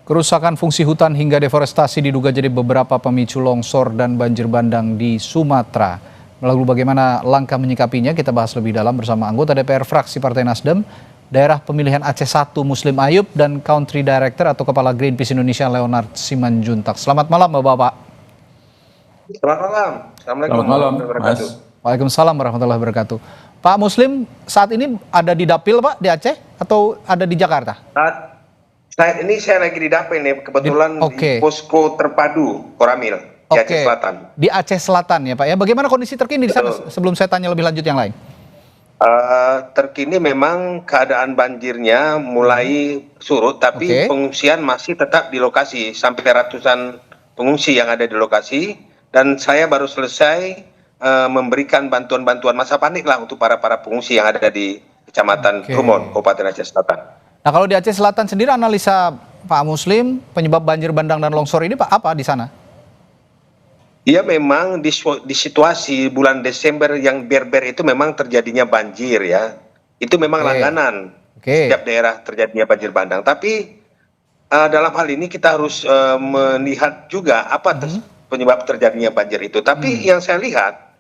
Kerusakan fungsi hutan hingga deforestasi diduga jadi beberapa pemicu longsor dan banjir bandang di Sumatera. Lalu bagaimana langkah menyikapinya? Kita bahas lebih dalam bersama anggota DPR fraksi Partai Nasdem, daerah pemilihan Aceh 1 Muslim Ayub, dan Country Director atau Kepala Greenpeace Indonesia Leonard Simanjuntak. Selamat malam Bapak-Bapak. Selamat malam. Assalamualaikum warahmatullahi wabarakatuh. Waalaikumsalam warahmatullahi wabarakatuh. Pak Muslim saat ini ada di Dapil Pak di Aceh atau ada di Jakarta? Saat ini saya lagi di Dapil nih, kebetulan di posko terpadu Koramil di Aceh Selatan. Di Aceh Selatan ya Pak ya. Bagaimana kondisi terkini di sana sebelum saya tanya lebih lanjut yang lain? Terkini memang keadaan banjirnya mulai surut, tapi pengungsian masih tetap di lokasi, sampai ratusan pengungsi yang ada di lokasi, dan saya baru selesai memberikan bantuan-bantuan masa panik lah untuk para pengungsi yang ada di Kecamatan Trumon, Kabupaten Aceh Selatan. Nah kalau di Aceh Selatan sendiri analisa Pak Muslim penyebab banjir bandang dan longsor ini Pak apa di sana? Ya memang di situasi bulan Desember yang berber itu memang terjadinya banjir ya. Itu memang langganan setiap daerah terjadinya banjir bandang. Tapi dalam hal ini kita harus melihat juga apa penyebab terjadinya banjir itu. Tapi yang saya lihat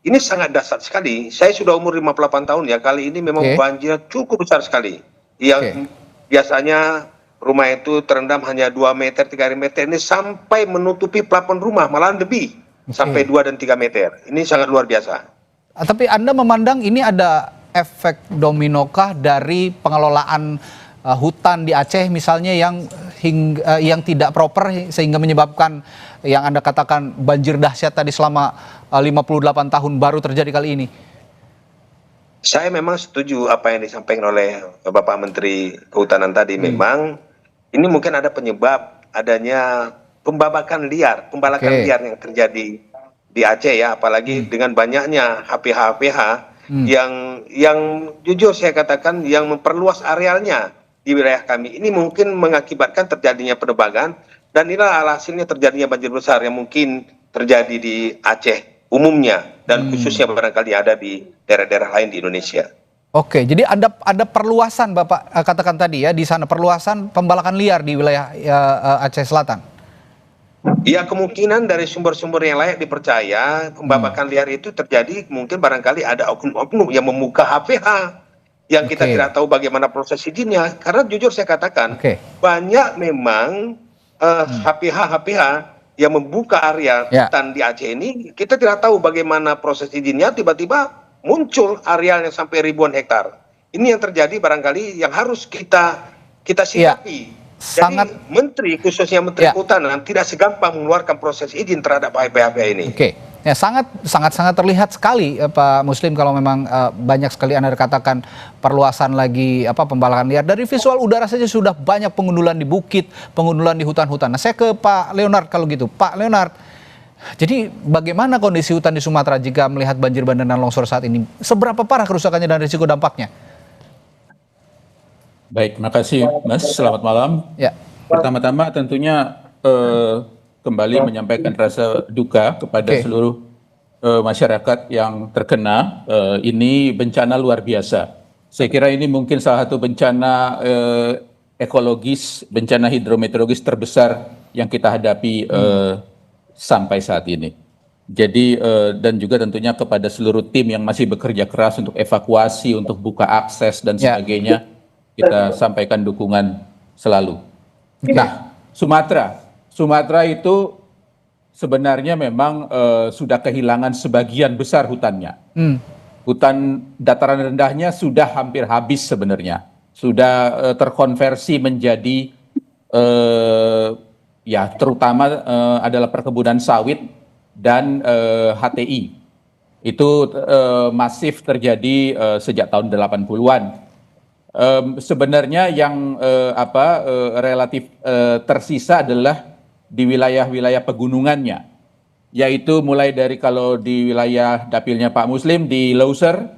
ini sangat dahsyat sekali. Saya sudah umur 58 tahun ya. Kali ini memang banjir cukup besar sekali. Yang biasanya rumah itu terendam hanya 2 meter, 3 meter, ini sampai menutupi plafon rumah, malah lebih, sampai 2 dan 3 meter. Ini sangat luar biasa. Tapi Anda memandang ini ada efek dominokah dari pengelolaan hutan di Aceh misalnya yang tidak proper sehingga menyebabkan yang Anda katakan banjir dahsyat tadi selama 58 tahun baru terjadi kali ini? Saya memang setuju apa yang disampaikan oleh Bapak Menteri Kehutanan tadi. Memang ini mungkin ada penyebab adanya pembalakan liar yang terjadi di Aceh ya, apalagi dengan banyaknya HPH yang jujur saya katakan yang memperluas arealnya di wilayah kami. Ini mungkin mengakibatkan terjadinya penebangan, dan inilah hasilnya terjadinya banjir besar yang mungkin terjadi di Aceh umumnya, dan khususnya barangkali ada di daerah-daerah lain di Indonesia. Oke, jadi ada perluasan Bapak katakan tadi ya, di sana perluasan pembalakan liar di wilayah Aceh Selatan. Ya, kemungkinan dari sumber-sumber yang layak dipercaya pembalakan liar itu terjadi, mungkin barangkali ada oknum-oknum yang membuka HPH yang kita tidak tahu bagaimana proses izinnya. Karena jujur saya katakan banyak memang HPH yang membuka area hutan di Aceh ini, kita tidak tahu bagaimana proses izinnya, tiba-tiba muncul areal yang sampai ribuan hektar. Ini yang terjadi barangkali yang harus kita sikapi. Jadi menteri, khususnya Menteri Kehutanan, tidak segampang mengeluarkan proses izin terhadap HPH ini. Ya, sangat terlihat sekali Pak Muslim kalau memang banyak sekali Anda katakan perluasan lagi pembalakan liar. Dari visual udara saja sudah banyak pengundulan di bukit, pengundulan di hutan-hutan. Nah, saya ke Pak Leonard kalau gitu. Pak Leonard, jadi bagaimana kondisi hutan di Sumatera jika melihat banjir bandang dan longsor saat ini? Seberapa parah kerusakannya dan risiko dampaknya? Baik, makasih Mas. Selamat malam. Ya. Pertama-tama tentunya kembali menyampaikan rasa duka kepada seluruh masyarakat yang terkena. Ini bencana luar biasa. Saya kira ini mungkin salah satu bencana ekologis, bencana hidrometeorologis terbesar yang kita hadapi sampai saat ini. Jadi dan juga tentunya kepada seluruh tim yang masih bekerja keras untuk evakuasi, untuk buka akses dan sebagainya, kita sampaikan dukungan selalu. Nah, Sumatera itu sebenarnya memang sudah kehilangan sebagian besar hutannya. Hutan dataran rendahnya sudah hampir habis sebenarnya. Sudah terkonversi menjadi ya terutama adalah perkebunan sawit dan HTI. Itu masif terjadi sejak tahun 80-an. Sebenarnya yang relatif tersisa adalah di wilayah-wilayah pegunungannya, yaitu mulai dari kalau di wilayah dapilnya Pak Muslim di Loser,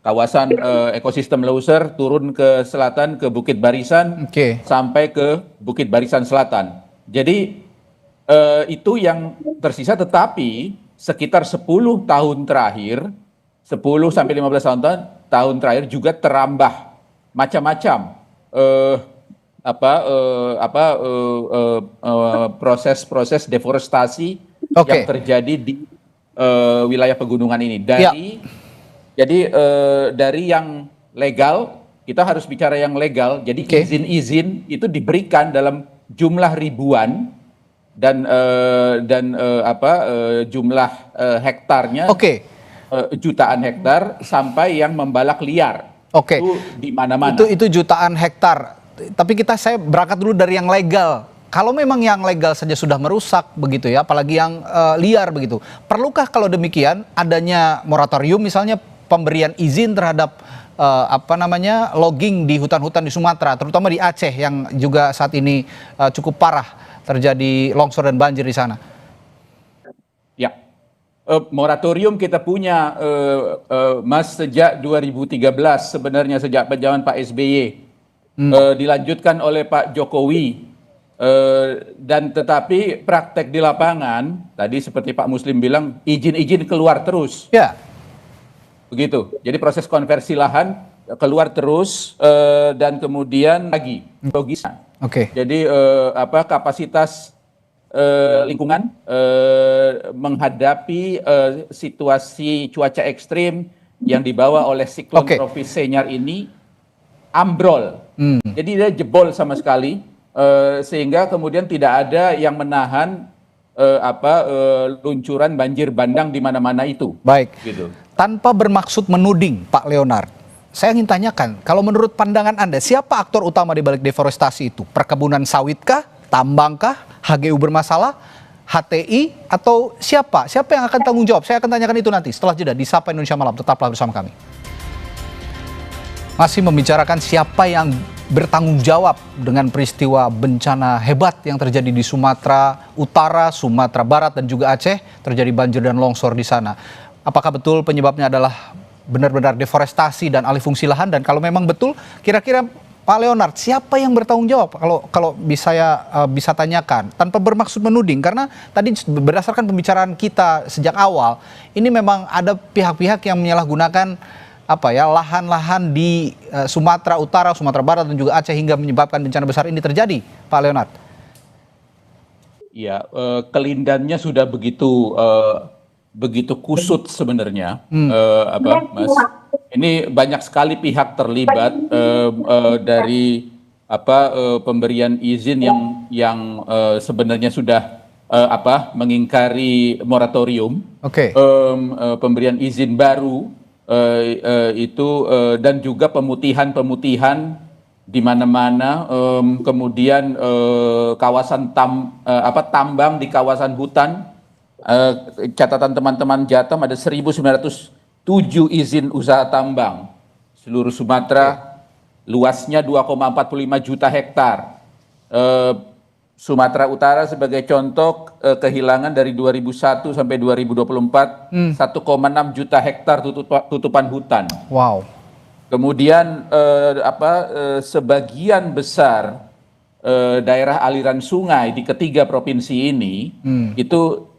kawasan ekosistem Loser, turun ke selatan ke Bukit Barisan sampai ke Bukit Barisan Selatan. Jadi itu yang tersisa, tetapi sekitar 10 tahun terakhir, 10 sampai 15 tahun terakhir juga terambah macam-macam proses-proses deforestasi yang terjadi di wilayah pegunungan ini. Dari yang legal, kita harus bicara yang legal. Jadi izin-izin itu diberikan dalam jumlah ribuan dan jumlah hektarnya jutaan hektar sampai yang membalak liar. Itu di mana-mana. Itu jutaan hektar. Tapi saya berangkat dulu dari yang legal. Kalau memang yang legal saja sudah merusak begitu ya, apalagi yang liar begitu. Perlukah kalau demikian adanya moratorium misalnya pemberian izin terhadap logging di hutan-hutan di Sumatera, terutama di Aceh yang juga saat ini cukup parah terjadi longsor dan banjir di sana? Ya, moratorium kita punya Mas sejak 2013 sebenarnya, sejak zaman Pak SBY. Dilanjutkan oleh Pak Jokowi, dan tetapi praktek di lapangan tadi seperti Pak Muslim bilang, izin-izin keluar terus. Ya. Begitu. Jadi proses konversi lahan keluar terus, dan kemudian lagi logisnya. Jadi kapasitas lingkungan menghadapi situasi cuaca ekstrim yang dibawa oleh siklon tropis Senyar ini ambrol. Jadi dia jebol sama sekali, sehingga kemudian tidak ada yang menahan luncuran banjir bandang di mana-mana itu. Baik. Gitu. Tanpa bermaksud menuding, Pak Leonard, saya ingin tanyakan, kalau menurut pandangan Anda, siapa aktor utama di balik deforestasi itu? Perkebunan sawitkah, tambangkah, HGU bermasalah, HTI, atau siapa? Siapa yang akan tanggung jawab? Saya akan tanyakan itu nanti setelah jeda di Sapa Indonesia Malam. Tetaplah bersama kami. Masih membicarakan siapa yang bertanggung jawab dengan peristiwa bencana hebat yang terjadi di Sumatera Utara, Sumatera Barat, dan juga Aceh. Terjadi banjir dan longsor di sana. Apakah betul penyebabnya adalah benar-benar deforestasi dan alih fungsi lahan? Dan kalau memang betul, kira-kira Pak Leonard, siapa yang bertanggung jawab? Kalau bisa tanyakan, tanpa bermaksud menuding, karena tadi berdasarkan pembicaraan kita sejak awal, ini memang ada pihak-pihak yang menyalahgunakan lahan-lahan di Sumatera Utara, Sumatera Barat, dan juga Aceh hingga menyebabkan bencana besar ini terjadi, Pak Leonard. Ya, kelindannya sudah begitu kusut sebenarnya, Mas. Ini banyak sekali pihak terlibat, dari pemberian izin yang sebenarnya sudah mengingkari moratorium, pemberian izin baru. Dan juga pemutihan di mana-mana, kemudian kawasan tambang di kawasan hutan. Catatan teman-teman Jatam ada 1.907 izin usaha tambang seluruh Sumatera, luasnya 2,45 juta hektar. Sumatera Utara sebagai contoh, kehilangan dari 2001 sampai 2024 1,6 juta hektar tutupan hutan. Wow. Kemudian sebagian besar daerah aliran sungai di ketiga provinsi ini itu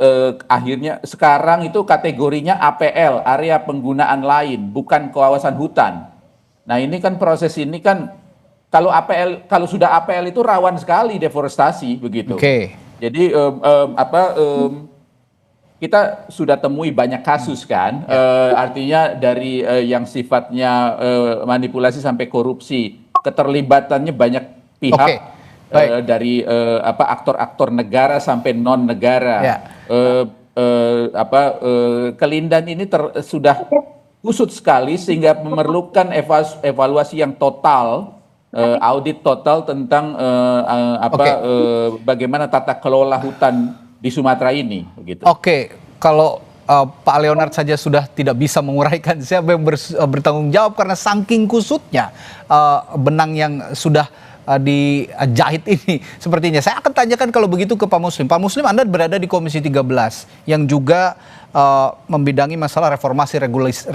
akhirnya sekarang itu kategorinya APL, area penggunaan lain, bukan kawasan hutan. Nah, ini kan proses ini kan kalau sudah APL itu rawan sekali deforestasi begitu. Jadi kita sudah temui banyak kasus kan, artinya dari yang sifatnya manipulasi sampai korupsi, keterlibatannya banyak pihak, dari aktor-aktor negara sampai non negara. Kelindan ini sudah kusut sekali sehingga memerlukan evaluasi yang total. Audit total tentang bagaimana tata kelola hutan di Sumatera ini. Begitu. Kalau Pak Leonard saja sudah tidak bisa menguraikan siapa yang bertanggung jawab karena saking kusutnya benang yang sudah dijahit ini sepertinya. Saya akan tanyakan kalau begitu ke Pak Muslim. Pak Muslim, Anda berada di Komisi 13 yang juga membidangi masalah reformasi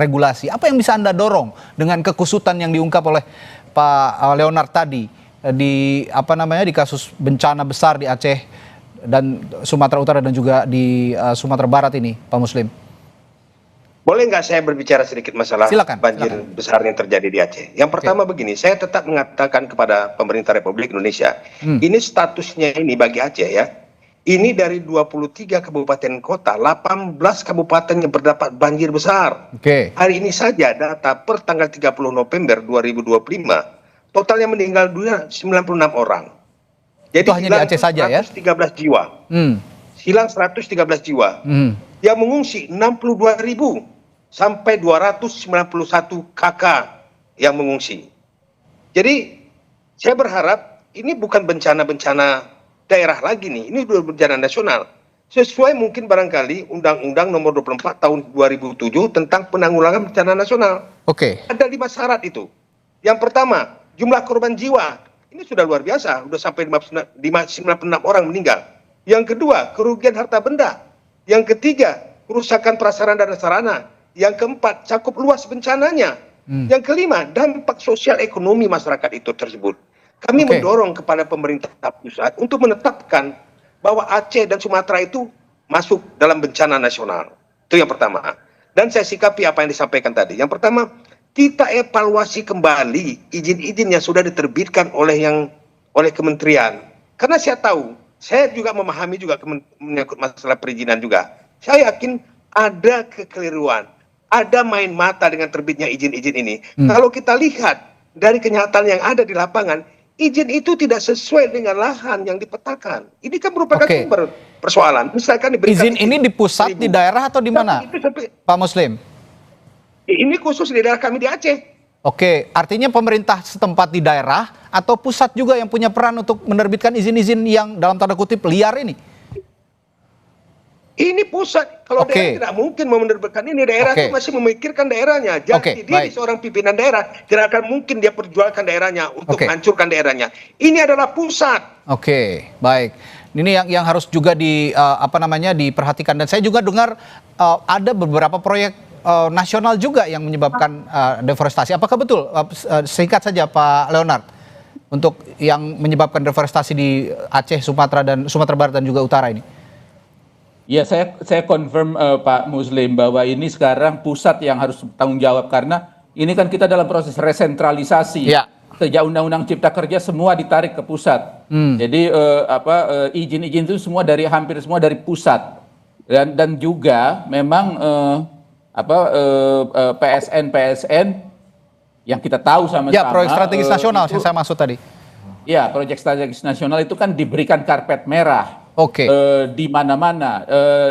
regulasi. Apa yang bisa Anda dorong dengan kekusutan yang diungkap oleh Pak Leonard tadi di kasus bencana besar di Aceh dan Sumatera Utara dan juga di Sumatera Barat ini, Pak Muslim? Boleh nggak saya berbicara sedikit masalah banjir besar yang terjadi di Aceh? Yang pertama begini, saya tetap mengatakan kepada pemerintah Republik Indonesia, ini statusnya ini bagi Aceh ya, ini dari 23 kabupaten kota, 18 kabupaten yang berdapat banjir besar. Hari ini saja data per tanggal 30 November 2025, totalnya meninggal dunia 96 orang. Jadi itu hanya di Aceh saja ya? 113 jiwa. Hilang 113 jiwa. Yang mengungsi 62.000 sampai 291 kakak yang mengungsi. Jadi saya berharap ini bukan bencana-bencana daerah lagi nih, ini sudah bencana nasional. Sesuai mungkin barangkali Undang-Undang Nomor 24 Tahun 2007 tentang penanggulangan bencana nasional. Ada 5 syarat itu. Yang pertama, jumlah korban jiwa. Ini sudah luar biasa, sudah sampai 96 orang meninggal. Yang kedua, kerugian harta benda. Yang ketiga, kerusakan prasarana dan sarana. Yang keempat, cakup luas bencananya. Yang kelima, dampak sosial ekonomi masyarakat itu tersebut. Kami mendorong kepada pemerintah pusat untuk menetapkan bahwa Aceh dan Sumatera itu masuk dalam bencana nasional. Itu yang pertama. Dan saya sikapi apa yang disampaikan tadi. Yang pertama, kita evaluasi kembali izin-izin yang sudah diterbitkan oleh kementerian. Karena saya tahu, saya juga memahami juga menyangkut masalah perizinan juga. Saya yakin ada kekeliruan. Ada main mata dengan terbitnya izin-izin ini. Kalau kita lihat dari kenyataan yang ada di lapangan, izin itu tidak sesuai dengan lahan yang dipetakan. Ini kan merupakan sumber persoalan. Misalkan izin ini di pusat, di daerah atau di mana, Pak Muslim? Ini khusus di daerah kami di Aceh. Artinya pemerintah setempat di daerah atau pusat juga yang punya peran untuk menerbitkan izin-izin yang dalam tanda kutip liar ini? Ini pusat, kalau daerah tidak mungkin mau menerbitkan ini, daerah itu masih memikirkan daerahnya. Jadi diri seorang pimpinan daerah tidak akan mungkin dia perjualkan daerahnya untuk menghancurkan daerahnya. Ini adalah pusat. Baik. Ini yang harus juga diperhatikan. Dan saya juga dengar ada beberapa proyek nasional juga yang menyebabkan deforestasi. Apakah betul? Singkat saja Pak Leonard, untuk yang menyebabkan deforestasi di Aceh, Sumatera Barat dan juga Utara ini. Ya, saya confirm Pak Muslim bahwa ini sekarang pusat yang harus bertanggung jawab, karena ini kan kita dalam proses resentralisasi. Sejak Undang-Undang Cipta Kerja semua ditarik ke pusat. Jadi izin-izin itu hampir semua dari pusat. Dan juga memang PSN yang kita tahu sama-sama. Proyek strategis nasional yang saya maksud tadi. Ya, proyek strategis nasional itu kan diberikan karpet merah. Di mana-mana,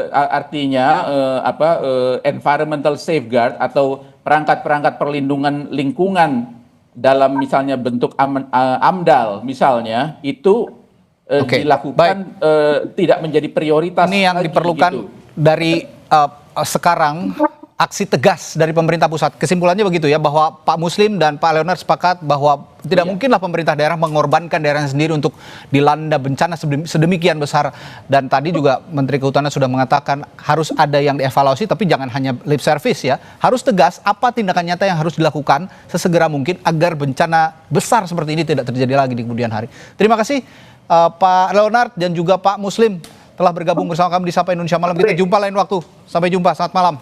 artinya environmental safeguard atau perangkat-perangkat perlindungan lingkungan dalam misalnya bentuk AMDAL misalnya itu dilakukan tidak menjadi prioritas. Ini yang diperlukan dari sekarang, aksi tegas dari pemerintah pusat. Kesimpulannya begitu ya, bahwa Pak Muslim dan Pak Leonard sepakat bahwa tidak mungkinlah pemerintah daerah mengorbankan daerahnya sendiri untuk dilanda bencana sedemikian besar. Dan tadi juga Menteri Kehutanan sudah mengatakan harus ada yang dievaluasi, tapi jangan hanya lip service ya. Harus tegas apa tindakan nyata yang harus dilakukan sesegera mungkin agar bencana besar seperti ini tidak terjadi lagi di kemudian hari. Terima kasih Pak Leonard dan juga Pak Muslim telah bergabung bersama kami di Sapa Indonesia Malam. Kita jumpa lain waktu. Sampai jumpa, selamat malam.